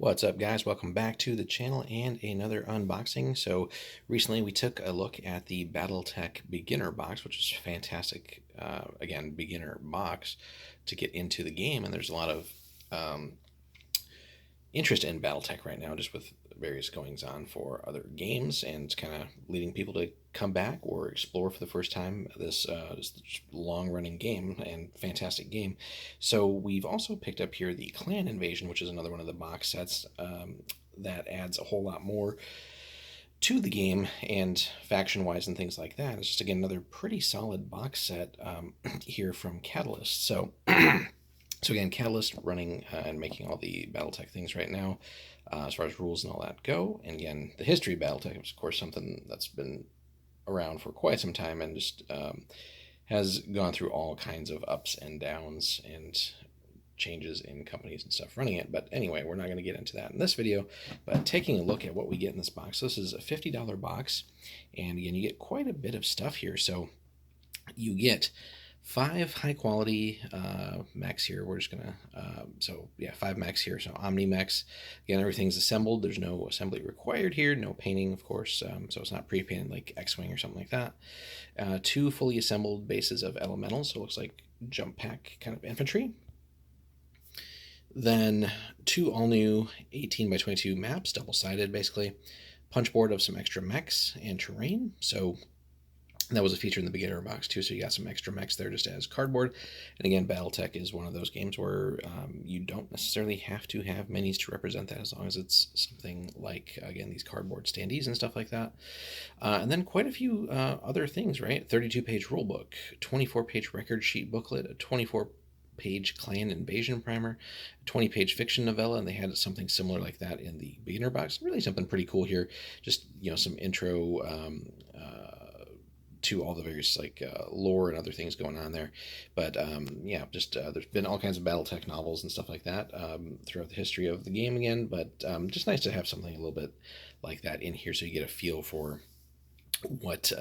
What's up, guys? Welcome back to the channel and another unboxing. So recently we took a look at the BattleTech beginner box, which is fantastic. Again, beginner box to get into the game, and there's a lot of interest in BattleTech right now, just with various goings on for other games, and kind of leading people to come back or explore for the first time this long running game and fantastic game. So we've also picked up here the Clan Invasion, which is another one of the box sets that adds a whole lot more to the game and faction wise and things like that. It's just, again, another pretty solid box set here from Catalyst. So again, Catalyst running and making all the BattleTech things right now, as far as rules and all that go. And again, the history of BattleTech is, of course, something that's been around for quite some time and just has gone through all kinds of ups and downs and changes in companies and stuff running it. But anyway, we're not going to get into that in this video, but taking a look at what we get in this box. This is a $50 box, and again, you get quite a bit of stuff here. So you get 5 high quality mechs here. We're just gonna so yeah, 5 mechs here. So Omni mechs. Again, everything's assembled. There's no assembly required here. No painting, of course. So it's not pre-painted like X-wing or something like that. 2 fully assembled bases of elementals. So it looks like jump pack kind of infantry. Then 2 all new 18 by 22 maps, double sided basically. Punch board of some extra mechs and terrain. So that was a feature in the beginner box too, so you got some extra mechs there just as cardboard. And again, BattleTech is one of those games where you don't necessarily have to have minis to represent that, as long as it's something like, again, these cardboard standees and stuff like that. And then quite a few other things, right? 32-page rulebook, 24-page record sheet booklet, a 24-page Clan Invasion primer, 20-page fiction novella, and they had something similar like that in the beginner box. Really something pretty cool here. Just, some intro to all the various lore and other things going on there. But yeah, just there's been all kinds of BattleTech novels and stuff like that throughout the history of the game again. But just nice to have something a little bit like that in here, so you get a feel for what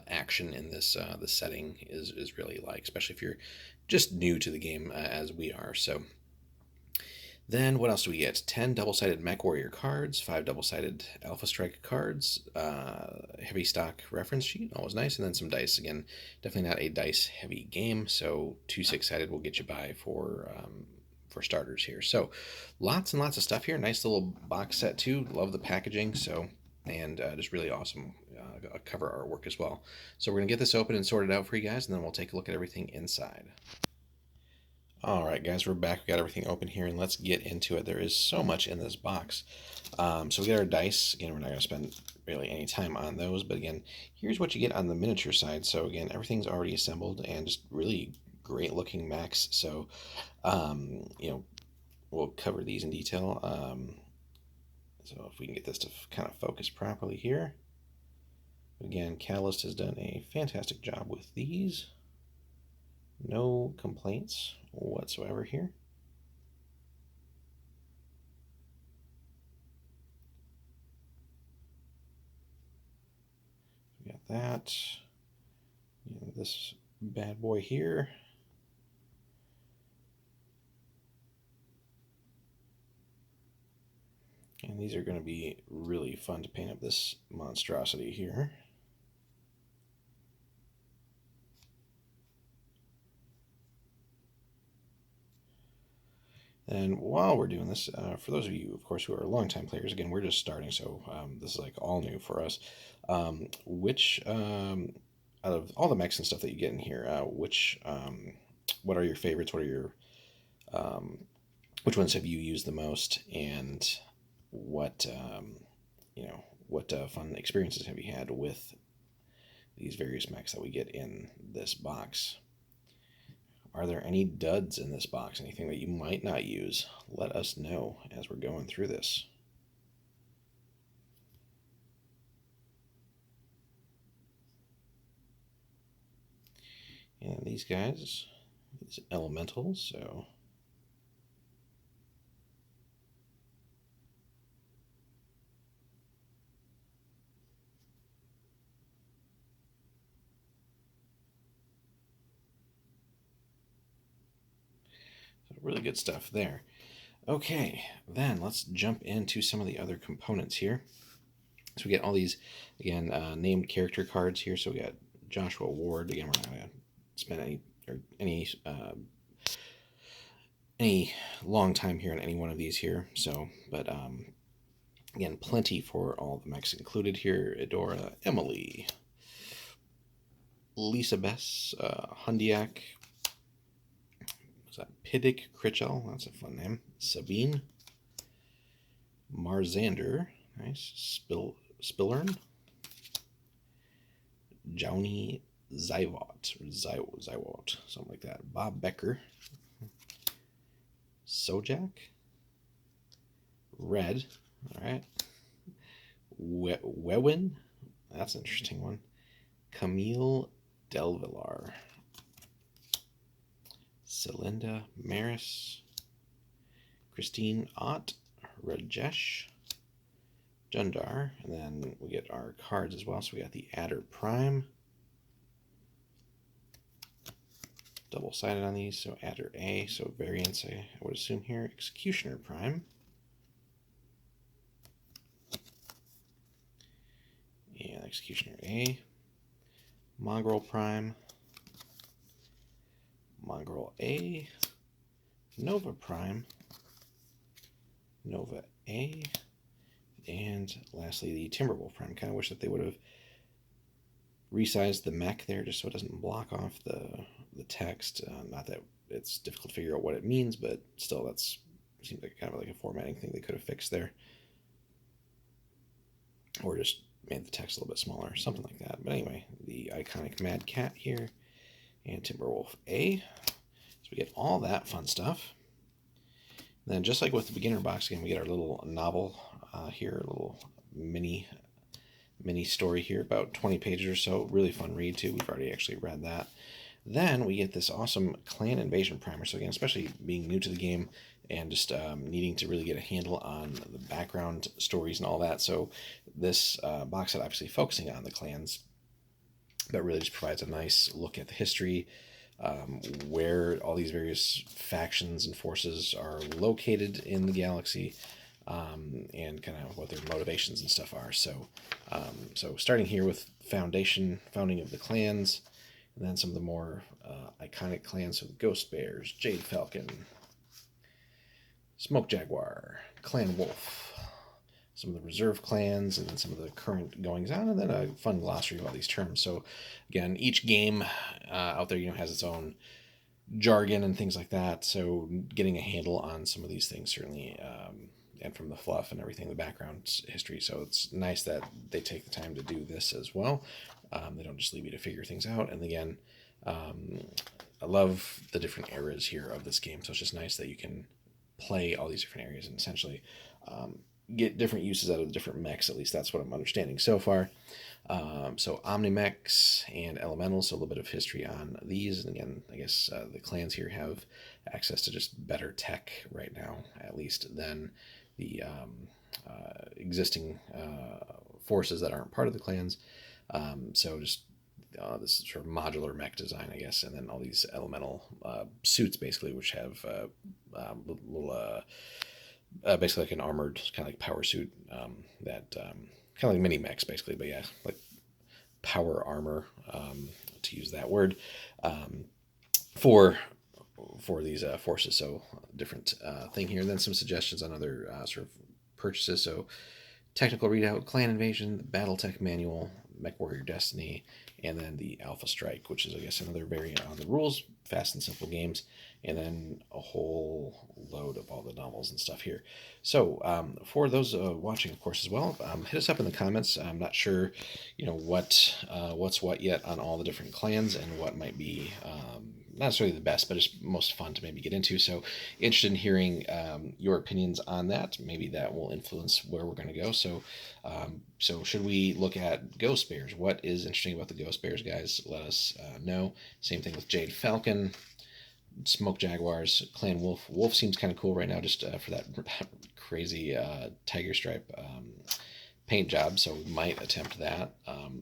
action in this setting is really like, especially if you're just new to the game as we are. So then what else do we get? 10 double-sided Mech Warrior cards, 5 double-sided Alpha Strike cards, heavy stock reference sheet, always nice, and then some dice. Again, definitely not a dice-heavy game, so 2 6-sided will get you by for starters here. So lots and lots of stuff here. Nice little box set too. Love the packaging. So, and just really awesome cover artwork as well. So we're gonna get this open and sorted out for you guys, and then we'll take a look at everything inside. All right, guys, we're back. We got everything open here, and let's get into it. There is so much in this box. So we get our dice. Again, we're not going to spend really any time on those, but again, here's what you get on the miniature side. So again, everything's already assembled and just really great looking mechs. So, we'll cover these in detail. So if we can get this to kind of focus properly here. Again, Catalyst has done a fantastic job with these. No complaints whatsoever here. We got that. This bad boy here. And these are going to be really fun to paint up this monstrosity here. And while we're doing this, for those of you, of course, who are longtime players, again, we're just starting, so this is like all new for us. Out of all the mechs and stuff that you get in here, what are your favorites? What are your, which ones have you used the most? And what, what fun experiences have you had with these various mechs that we get in this box? Are there any duds in this box? Anything that you might not use? Let us know as we're going through this. And these guys, these elementals, so really good stuff there. Okay, then let's jump into some of the other components here. So we get all these, again, named character cards here. So we got Joshua Ward. Again, we're not going to spend any long time here on any one of these here. So, but again, plenty for all the mechs included here. Edora, Emily, Lisa Bess, Hundiak. What's that? Piddick Critchell. That's a fun name. Sabine, Marzander. Nice. Spillern. Johnny Zywot, or Zywot, something like that. Bob Becker, Sojak, Red, all right. Wewin, that's an interesting one. Camille Delvillar, Celinda Maris, Christine Ott, Rajesh, Jundar, and then we get our cards as well. So we got the Adder Prime, double-sided on these, so Adder A, so variants I would assume here. Executioner Prime, and Executioner A, Mongrel Prime, Mongrel A, Nova Prime, Nova A, and lastly the Timberwolf Prime. Kind of wish that they would have resized the mech there just so it doesn't block off the text. Not that it's difficult to figure out what it means, but still, that's seems like kind of like a formatting thing they could have fixed there, or just made the text a little bit smaller, something like that. But anyway, the iconic Mad Cat here, and Timberwolf A. So we get all that fun stuff. And then just like with the beginner box again, we get our little novel here, a little mini story here, about 20 pages or so. Really fun read too. We've already actually read that. Then we get this awesome Clan Invasion primer. So again, especially being new to the game and just needing to really get a handle on the background stories and all that. So this box set obviously focusing on the clans, but really just provides a nice look at the history, where all these various factions and forces are located in the galaxy, and kind of what their motivations and stuff are. So, so starting here with founding of the clans, and then some of the more iconic clans, so the Ghost Bears, Jade Falcon, Smoke Jaguar, Clan Wolf, some of the reserve clans, and then some of the current goings on, and then a fun glossary of all these terms. So again, each game out there, has its own jargon and things like that. So getting a handle on some of these things certainly, and from the fluff and everything, the background history. So it's nice that they take the time to do this as well. They don't just leave you to figure things out. And again, I love the different eras here of this game. So it's just nice that you can play all these different areas and essentially get different uses out of the different mechs. At least that's what I'm understanding so far. So Omnimex and Elementals, so a little bit of history on these. And again, I guess the clans here have access to just better tech right now, at least, than the existing forces that aren't part of the clans. So just this sort of modular mech design, I guess, and then all these elemental suits, basically, which have little basically like an armored kind of like power suit, that kind of like mini mechs, basically, but yeah, like power armor, to use that word, for these forces. So different thing here, and then some suggestions on other sort of purchases. So technical readout, Clan Invasion, the BattleTech manual, Mech Warrior Destiny, and then the Alpha Strike, which is, I guess, another variant on the rules, fast and simple games, and then a whole load of all the novels and stuff here. So for those watching, of course, as well, hit us up in the comments. I'm not sure, what's what yet on all the different clans and what might be not necessarily the best, but it's most fun to maybe get into. So interested in hearing your opinions on that. Maybe that will influence where we're going to go. So so should we look at Ghost Bears? What is interesting about the Ghost Bears, guys? Let us know. Same thing with Jade Falcon, Smoke Jaguars, Clan Wolf. Wolf seems kind of cool right now, just for that crazy tiger stripe paint job, so we might attempt that.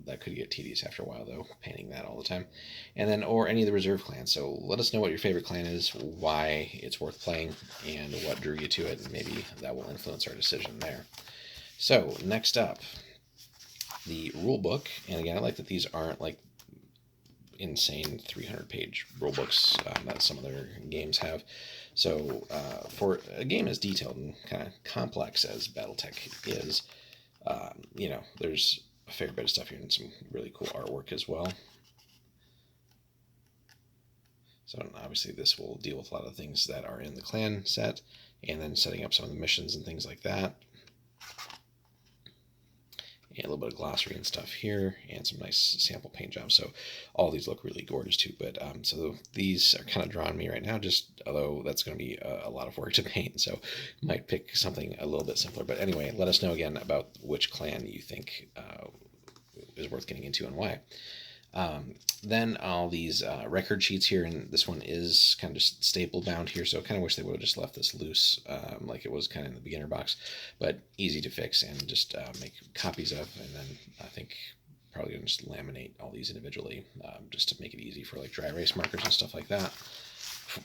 That could get tedious after a while, though, painting that all the time. And then, or any of the reserve clans. So let us know what your favorite clan is, why it's worth playing, and what drew you to it, and maybe that will influence our decision there. So next up, the rule book. And again, I like that these aren't like insane 300-page rule books that some other games have. So for a game as detailed and kind of complex as BattleTech is, there's a fair bit of stuff here and some really cool artwork as well. So obviously this will deal with a lot of things that are in the clan set, and then setting up some of the missions and things like that. And a little bit of glossary and stuff here, and some nice sample paint jobs. So all these look really gorgeous too. But so these are kind of drawing me right now, just although that's going to be a lot of work to paint. So might pick something a little bit simpler. But anyway, let us know again about which clan you think is worth getting into and why. Then all these record sheets here, and this one is kind of just staple bound here, so I kind of wish they would have just left this loose like it was kind of in the beginner box, but easy to fix and just make copies of. And then I think probably gonna just laminate all these individually just to make it easy for like dry erase markers and stuff like that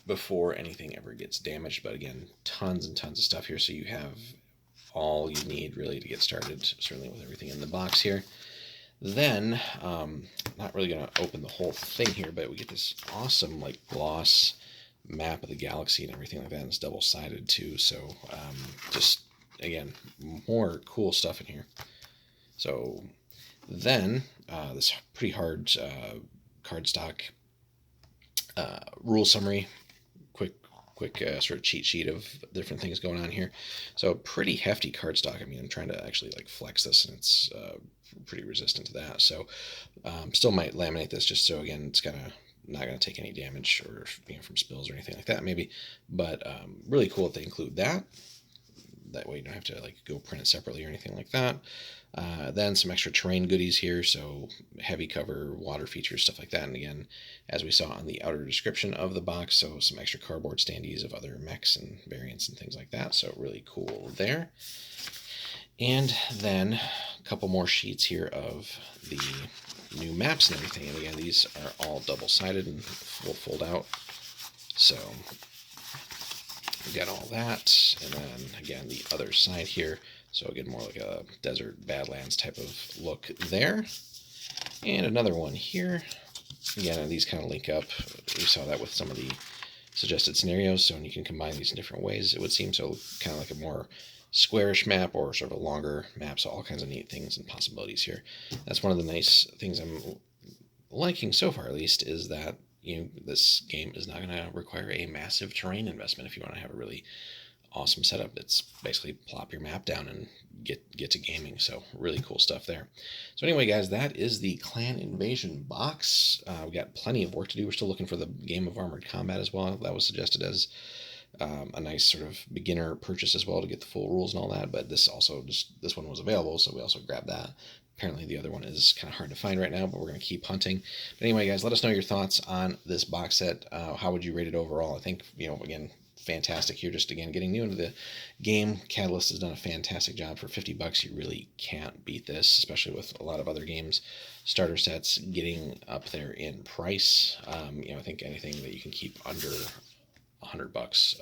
before anything ever gets damaged. But again, tons and tons of stuff here, so you have all you need really to get started, certainly with everything in the box here. Then, not really going to open the whole thing here, but we get this awesome like gloss map of the galaxy and everything like that. And it's double-sided too, so just, again, more cool stuff in here. So then, this pretty hard cardstock rule summary, quick sort of cheat sheet of different things going on here. So pretty hefty cardstock. I mean, I'm trying to actually like flex this, and it's pretty resistant to that. So still might laminate this just so, again, it's not gonna take any damage or from spills or anything like that maybe. But really cool that they include that. That way you don't have to like go print it separately or anything like that. Then some extra terrain goodies here, so heavy cover, water features, stuff like that. And again, as we saw on the outer description of the box, so some extra cardboard standees of other mechs and variants and things like that. So really cool there. And then a couple more sheets here of the new maps and everything. And again, these are all double-sided and will fold out. So we got all that. And then again, the other side here. So again, more like a desert badlands type of look there. And another one here. Again, these kind of link up. We saw that with some of the suggested scenarios. So you can combine these in different ways, it would seem. So kind of like a more squarish map or sort of a longer map. So all kinds of neat things and possibilities here. That's one of the nice things I'm liking so far, at least, is that this game is not going to require a massive terrain investment if you want to have a really awesome setup. It's basically plop your map down and get to gaming. So really cool stuff there. So anyway, guys, that is the Clan Invasion box. We got plenty of work to do. We're still looking for the Game of Armored Combat as well. That was suggested as a nice sort of beginner purchase as well to get the full rules and all that. But this one was available, so we also grabbed that. Apparently the other one is kind of hard to find right now, but we're going to keep hunting. But anyway, guys, let us know your thoughts on this box set. How would you rate it overall? I think, again, fantastic here. Just again, getting new into the game. Catalyst has done a fantastic job. For $50, you really can't beat this, especially with a lot of other games. Starter sets getting up there in price. I think anything that you can keep under $100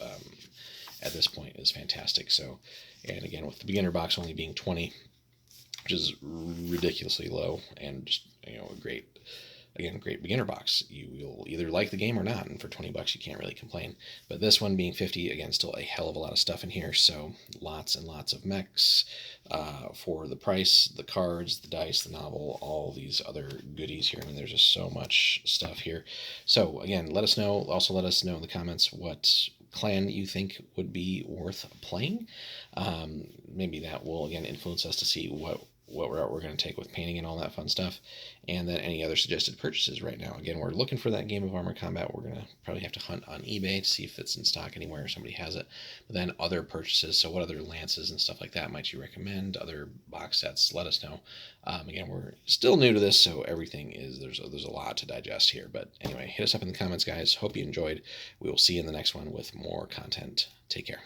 at this point is fantastic. So, and again, with the beginner box only being $20, which is ridiculously low, and just a great beginner box. You'll either like the game or not, and for $20 you can't really complain. But this one being $50, again, still a hell of a lot of stuff in here. So lots and lots of mechs for the price, the cards, the dice, the novel, all these other goodies here. I mean, there's just so much stuff here. So again, let us know. Also, let us know in the comments what clan you think would be worth playing. Maybe that will again influence us to see what route we're going to take with painting and all that fun stuff, and then any other suggested purchases right now. Again, we're looking for that Game of Armored Combat. We're going to probably have to hunt on eBay to see if it's in stock anywhere or somebody has it. But then other purchases, so what other lances and stuff like that might you recommend? Other box sets, let us know. Again, we're still new to this, so everything is, there's a lot to digest here. But anyway, hit us up in the comments, guys. Hope you enjoyed. We will see you in the next one with more content. Take care.